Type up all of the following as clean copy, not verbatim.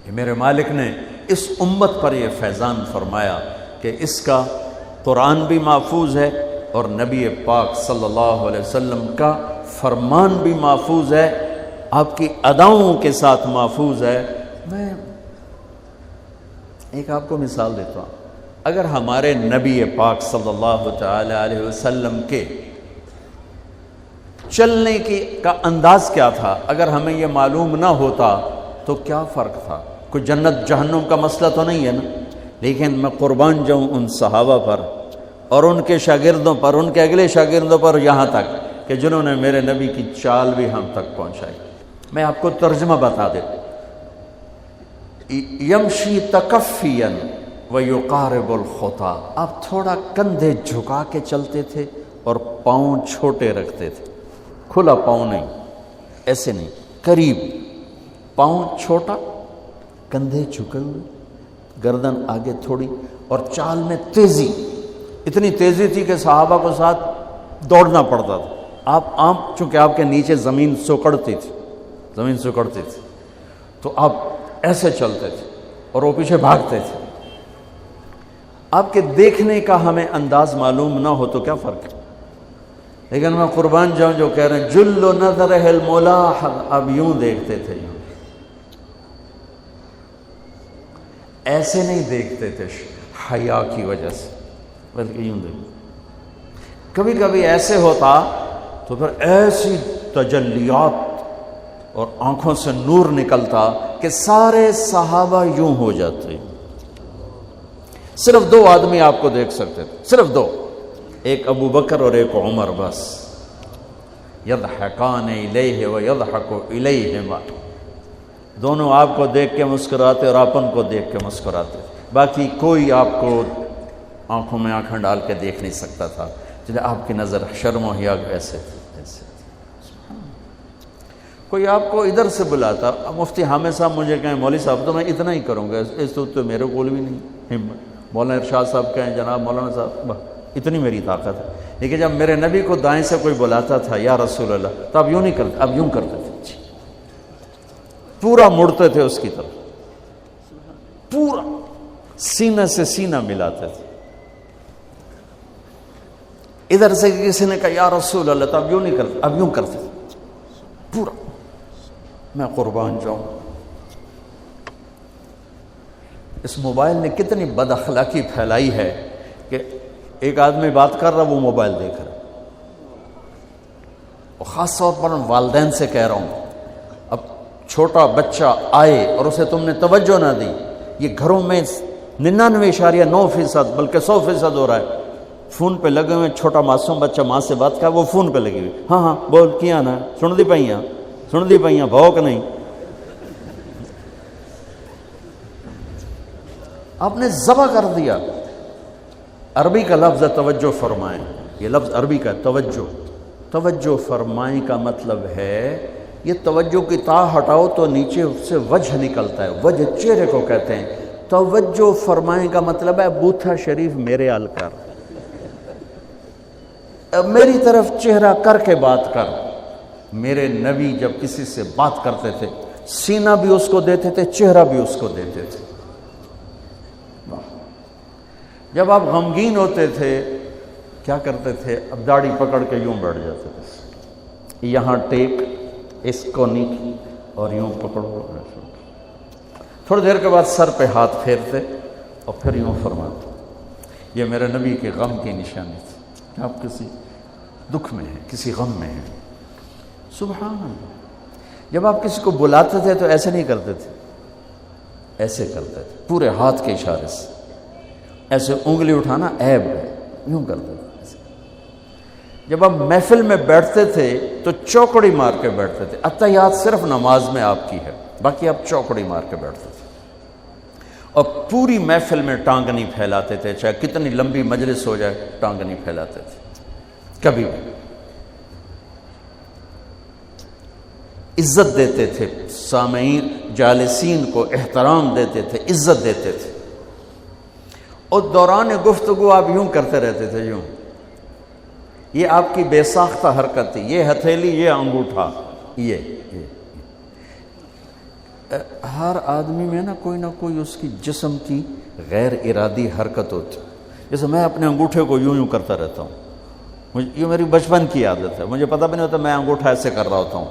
کہ میرے مالک نے اس امت پر یہ فیضان فرمایا کہ اس کا قرآن بھی محفوظ ہے اور نبی پاک صلی اللہ علیہ وسلم کا فرمان بھی محفوظ ہے، آپ کی اداؤں کے ساتھ محفوظ ہے۔ میں ایک آپ کو مثال دیتا ہوں، اگر ہمارے نبی پاک صلی اللہ تعالی علیہ وسلم کے چلنے کا انداز کیا تھا، اگر ہمیں یہ معلوم نہ ہوتا تو کیا فرق تھا؟ کوئی جنت جہنم کا مسئلہ تو نہیں ہے نا، لیکن میں قربان جاؤں ان صحابہ پر اور ان کے شاگردوں پر، ان کے اگلے شاگردوں پر، یہاں تک کہ جنہوں نے میرے نبی کی چال بھی ہم تک پہنچائی۔ میں آپ کو ترجمہ بتا دیتا، یمشی تکفیا ویقارب الخطا، آپ تھوڑا کندھے جھکا کے چلتے تھے اور پاؤں چھوٹے رکھتے تھے، کھلا پاؤں نہیں، ایسے نہیں، قریب، پاؤں چھوٹا، کندھے جھکے ہوئے، گردن آگے تھوڑی، اور چال میں تیزی، اتنی تیزی تھی کہ صحابہ کو ساتھ دوڑنا پڑتا تھا۔ آپ عام، چونکہ آپ کے نیچے زمین سکڑتی تھی، تو آپ ایسے چلتے تھے اور وہ پیچھے بھاگتے تھے۔ آپ کے دیکھنے کا ہمیں انداز معلوم نہ ہو تو کیا فرق ہے، لیکن میں قربان جاؤں جو کہہ رہے ہیں جل نظرہ الملاحظ، اب یوں دیکھتے تھے، یوں ایسے نہیں دیکھتے تھے حیا کی وجہ سے، بلکہ یوں دیکھتے۔ کبھی کبھی ایسے ہوتا تو پھر ایسی تجلیات اور آنکھوں سے نور نکلتا کہ سارے صحابہ یوں ہو جاتے۔ صرف دو آدمی آپ کو دیکھ سکتے تھے، صرف دو، ایک ابو بکر اور ایک عمر، بس۔ یضحکان الیہ ویضحک الیہما، دونوں آپ کو دیکھ کے مسکراتے اور آپ ان کو دیکھ کے مسکراتے، باقی کوئی آپ کو آنکھوں میں آنکھیں ڈال کے دیکھ نہیں سکتا تھا، جنہیں آپ کی نظر شرم و حیا ایسے تھی، ایسے تھی۔ کوئی آپ کو ادھر سے بلاتا، مفتی حامد صاحب مجھے کہیں مولوی صاحب تو میں اتنا ہی کروں گا، اس تو میرے کول بھی نہیں ہمت، مولانا ارشاد صاحب کہیں جناب مولانا صاحب، اتنی میری طاقت ہے۔ لیکن جب میرے نبی کو دائیں سے کوئی بلاتا تھا یا رسول اللہ، تو اب یوں نہیں کرتے، اب یوں کرتے تھے، پورا مڑتے تھے اس کی طرف، پورا سینہ سے سینہ ملاتے تھے۔ ادھر سے کسی نے کہا یا رسول اللہ، تو اب یوں نہیں کرتے، اب یوں کرتے تھے پورا۔ میں قربان جاؤں، اس موبائل نے کتنی بد اخلاقی پھیلائی ہے کہ ایک آدمی بات کر رہا، وہ موبائل دیکھ رہا، اور خاص طور پر والدین سے کہہ رہا ہوں، اب چھوٹا بچہ آئے اور اسے تم نے توجہ نہ دی، یہ گھروں میں 99.9% بلکہ 100% ہو رہا ہے، فون پہ لگے ہوئے، چھوٹا معصوم بچہ ماں سے بات کر، وہ فون پہ لگی ہوئی، ہاں ہاں بول کیا نا، سن دی پئیاں بھوک نہیں۔ آپ نے ذبح کر دیا۔ عربی کا لفظ ہے توجہ فرمائیں، یہ لفظ عربی کا توجہ فرمائیں کا مطلب ہے، یہ توجہ کی تا ہٹاؤ تو نیچے سے وجہ نکلتا ہے، وجہ چہرے کو کہتے ہیں۔ توجہ فرمائیں کا مطلب ہے بوتھا شریف میرے حال کر، میری طرف چہرہ کر کے بات کر۔ میرے نبی جب کسی سے بات کرتے تھے، سینہ بھی اس کو دیتے تھے، چہرہ بھی اس کو دیتے تھے۔ جب آپ غمگین ہوتے تھے کیا کرتے تھے؟ اب داڑھی پکڑ کے یوں بیٹھ جاتے تھے، یہاں ٹیک، اس کو نیچے، اور یوں پکڑو، تھوڑی دیر کے بعد سر پہ ہاتھ پھیرتے اور پھر یوں فرماتے۔ یہ میرے نبی کے غم کی نشانی تھی کہ آپ کسی دکھ میں ہیں، کسی غم میں ہیں۔ سبحان اللہ۔ جب آپ کسی کو بلاتے تھے تو ایسے نہیں کرتے تھے، ایسے کرتے تھے، پورے ہاتھ کے اشارے سے، ایسے انگلی اٹھانا عیب ہے، یوں کرتے تھے۔ جب آپ محفل میں بیٹھتے تھے تو چوکڑی مار کے بیٹھتے تھے، اتحیات صرف نماز میں آپ کی ہے، باقی آپ چوکڑی مار کے بیٹھتے تھے، اور پوری محفل میں ٹانگ نہیں پھیلاتے تھے، چاہے کتنی لمبی مجلس ہو جائے ٹانگ نہیں پھیلاتے تھے کبھی بھی۔ عزت دیتے تھے، سامعین جالسین کو احترام دیتے تھے، عزت دیتے تھے، اور دوران گفتگو آپ یوں کرتے رہتے تھے، یوں۔ یہ آپ کی بے ساختہ حرکت تھی، یہ ہتھیلی، یہ انگوٹھا، یہ ہر آدمی میں نا کوئی اس کی جسم کی غیر ارادی حرکت ہوتی. جیسے میں اپنے انگوٹھے کو یوں کرتا رہتا ہوں، یہ میری بچپن کی عادت ہے، مجھے پتہ بھی نہیں ہوتا میں انگوٹھا ایسے کر رہا ہوتا ہوں.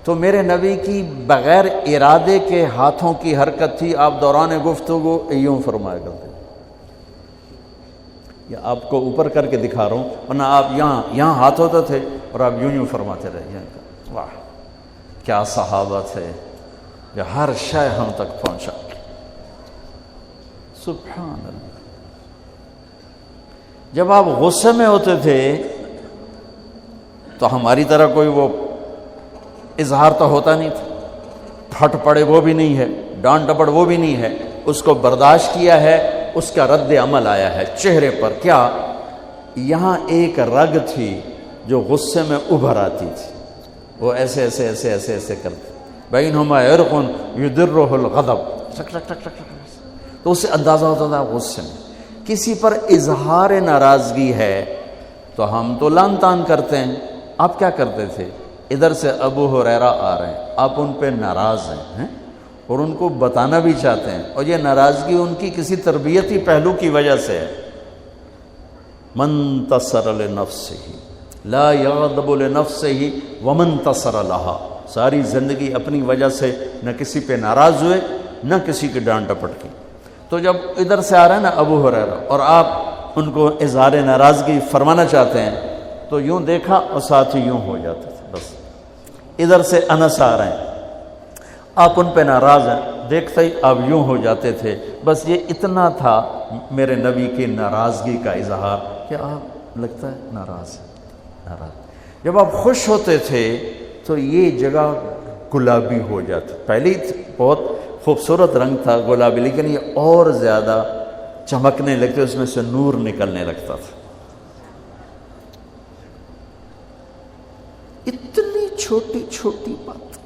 تو میرے نبی کی بغیر ارادے کے ہاتھوں کی حرکت تھی. آپ دوران گفتگو یوں فرمایا کرتے. یا آپ کو اوپر کر کے دکھا رہا ہوں، ورنہ آپ یہاں ہاتھ ہوتے تھے اور آپ یوں فرماتے رہے. واہ کیا صحابہ تھے کہ ہر شے ہم تک پہنچا. سبحان اللہ. جب آپ غصے میں ہوتے تھے تو ہماری طرح کوئی وہ اظہار تو ہوتا نہیں تھا. پھٹ پڑے وہ بھی نہیں ہے، ڈانٹ ڈپٹ وہ بھی نہیں ہے. اس کو برداشت کیا ہے، اس کا رد عمل آیا ہے چہرے پر. کیا یہاں ایک رگ تھی جو غصے میں ابھر آتی تھی، وہ ایسے ایسے ایسے ایسے ایسے کرتے. بینہما عرق یدرہ الغضب، ٹک ٹک ٹک ٹک. تو اسے اندازہ ہوتا تھا غصے میں کسی پر اظہار ناراضگی ہے تو ہم تو لان تان کرتے ہیں. آپ کیا کرتے تھے؟ ادھر سے ابو ہریرہ آ رہے ہیں، آپ ان پہ ناراض ہیں اور ان کو بتانا بھی چاہتے ہیں، اور یہ ناراضگی ان کی کسی تربیتی پہلو کی وجہ سے ہے. من تصر لنفسہ لا یغضب لنفسہ ومن تصر لہا. ساری زندگی اپنی وجہ سے نہ کسی پہ ناراض ہوئے نہ کسی کی ڈانٹ ڈپٹ کی. تو جب ادھر سے آ رہے ہیں نا ابو ہریرہ اور آپ ان کو اظہار ناراضگی فرمانا چاہتے ہیں تو یوں دیکھا اور ساتھ ہی یوں ہو جاتے تھے. بس ادھر سے انس آ رہے ہیں، آپ ان پہ ناراض ہیں، دیکھتے ہی آپ یوں ہو جاتے تھے. بس یہ اتنا تھا میرے نبی کی ناراضگی کا اظہار کہ آپ لگتا ہے ناراض ہیں. ناراض. جب آپ خوش ہوتے تھے تو یہ جگہ گلابی ہو جاتی. پہلے بہت خوبصورت رنگ تھا گلابی، لیکن یہ اور زیادہ چمکنے لگتے، اس میں سے نور نکلنے لگتا تھا. اتنی چھوٹی چھوٹی بات.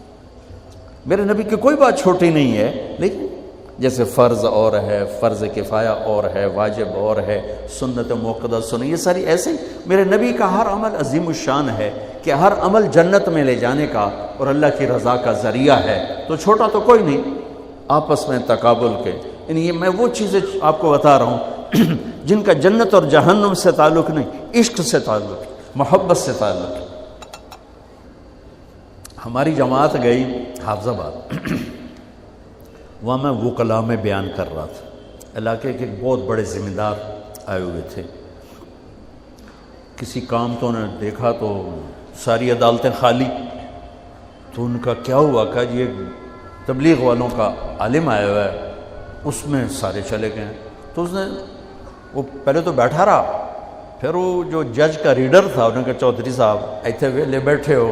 میرے نبی کی کوئی بات چھوٹی نہیں ہے، لیکن جیسے فرض اور ہے، فرض کفایہ اور ہے، واجب اور ہے، سنت موقدہ سنت، یہ ساری ایسے ہی. میرے نبی کا ہر عمل عظیم الشان ہے کہ ہر عمل جنت میں لے جانے کا اور اللہ کی رضا کا ذریعہ ہے. تو چھوٹا تو کوئی نہیں. آپس میں تقابل کے یعنی یہ میں وہ چیزیں آپ کو بتا رہا ہوں جن کا جنت اور جہنم سے تعلق نہیں، عشق سے تعلق، محبت سے تعلق. ہماری جماعت گئی حافظ آباد، وہاں میں وکلا میں بیان کر رہا تھا. علاقے کے بہت بڑے ذمہ دار آئے ہوئے تھے. کسی کام تو نے دیکھا تو ساری عدالتیں خالی. تو ان کا کیا ہوا کہ یہ تبلیغ والوں کا عالم آیا ہوا ہے، اس میں سارے چلے گئے. تو اس نے وہ پہلے تو بیٹھا رہا، پھر وہ جو جج کا ریڈر تھا انہوں نے کہا چودھری صاحب ایتھے ویلے بیٹھے ہو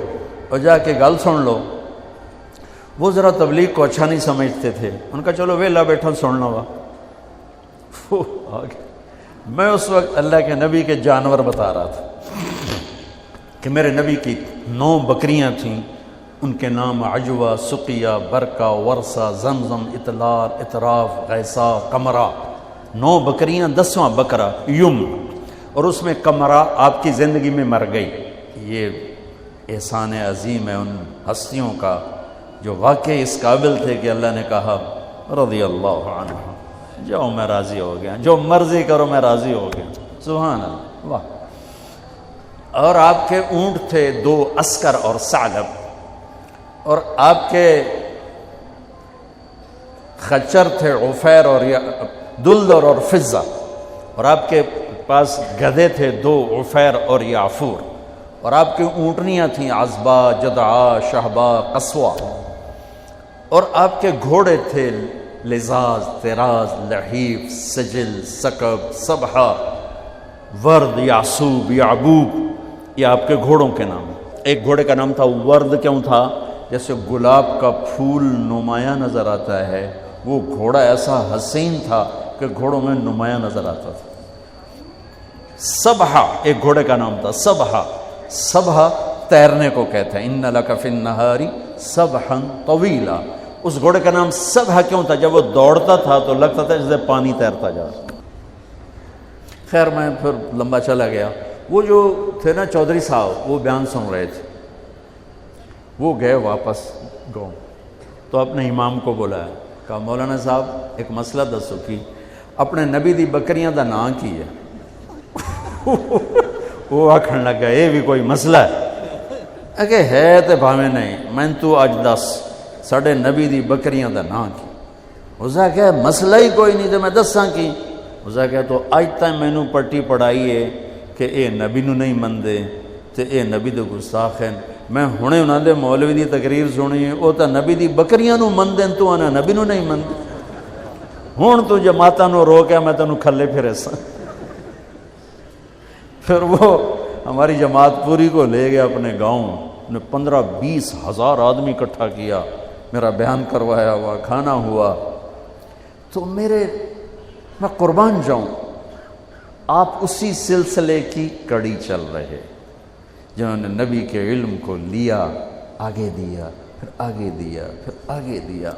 اور جا کے گل سن لو. وہ ذرا تبلیغ کو اچھا نہیں سمجھتے تھے. ان کا چلو ویلا بیٹھا سن لو. وہ آگے میں اس وقت اللہ کے نبی کے جانور بتا رہا تھا کہ میرے نبی کی 9 بکریاں تھیں، ان کے نام عجوہ، سقیہ، برکہ، ورثہ، زمزم، اطلال، اطراف، غیثہ، قمرہ. 9 بکریاں، 10واں بکرا یم، اور اس میں قمرہ آپ کی زندگی میں مر گئی. یہ احسان عظیم ہے ان ہستیوں کا جو واقعی اس قابل تھے کہ اللہ نے کہا رضی اللہ عنہ، جاؤ میں راضی ہو گیا، جو مرضی کرو میں راضی ہو گیا. سبحان اللہ. واہ. اور آپ کے اونٹ تھے 2 عسکر اور ثعلب، اور آپ کے خچر تھے عفیر اور دلدر اور فضہ، اور آپ کے پاس گدھے تھے 2 عفیر اور یعفور، اور آپ کی اونٹنیاں تھیں عزبہ، جدعا، شہبہ، قصوہ، اور آپ کے گھوڑے تھے لزاز، تراز، لحیف، سجل، سکب، سبحہ، ورد، یعصوب، یعبوب. یہ آپ کے گھوڑوں کے نام. ایک گھوڑے کا نام تھا ورد. کیوں تھا؟ جیسے گلاب کا پھول نمایاں نظر آتا ہے، وہ گھوڑا ایسا حسین تھا کہ گھوڑوں میں نمایاں نظر آتا تھا. سبحہ ایک گھوڑے کا نام تھا. سبحہ، سبحہ تیرنے کو کہتے ہیں. ان لک فی النہار سبحا طویلا. اس گھوڑے کا نام سبحہ کیوں تھا؟ جب وہ دوڑتا تھا تو لگتا تھا جیسے پانی تیرتا جا رہا. خیر میں پھر لمبا چلا گیا. وہ جو تھے نا چودھری صاحب، وہ بیان سن رہے تھے. وہ گئے واپس گاؤں. تو اپنے امام کو بلایا, کہا مولانا صاحب ایک مسئلہ دسو کی اپنے نبی دی بکریاں دا نام کی ہے؟ وہ آکھن لگا یہ بھی کوئی مسئلہ ہے کہ ہے تے بھاویں نہیں, میں تو اج دس ساڈے نبی دی بکریاں دا نام کی. اسا کہ مسئلہ ہی کوئی نہیں تے میں دساں کی. اسا کہ تو اج تک مینوں پٹی پڑھائی ہے کہ اے نبی نو نہیں مندے تے اے نبی دے گستاخ ہیں. میں ہنے انہاں دے مولوی دی تقریر سنی ہے, او تا نبی دی بکریاں نو مندے تو انا نبی نو نہیں مندے. ہن تو جماعتاں نو روکیا میں تینوں کھلے پھرے سا. پھر وہ ہماری جماعت پوری کو لے گیا اپنے گاؤں نے, 15-20 ہزار آدمی اکٹھا کیا, میرا بیان کروایا ہوا, کھانا ہوا. تو میں قربان جاؤں, آپ اسی سلسلے کی کڑی چل رہے جنہوں نے نبی کے علم کو لیا, آگے دیا, پھر آگے دیا, پھر آگے دیا.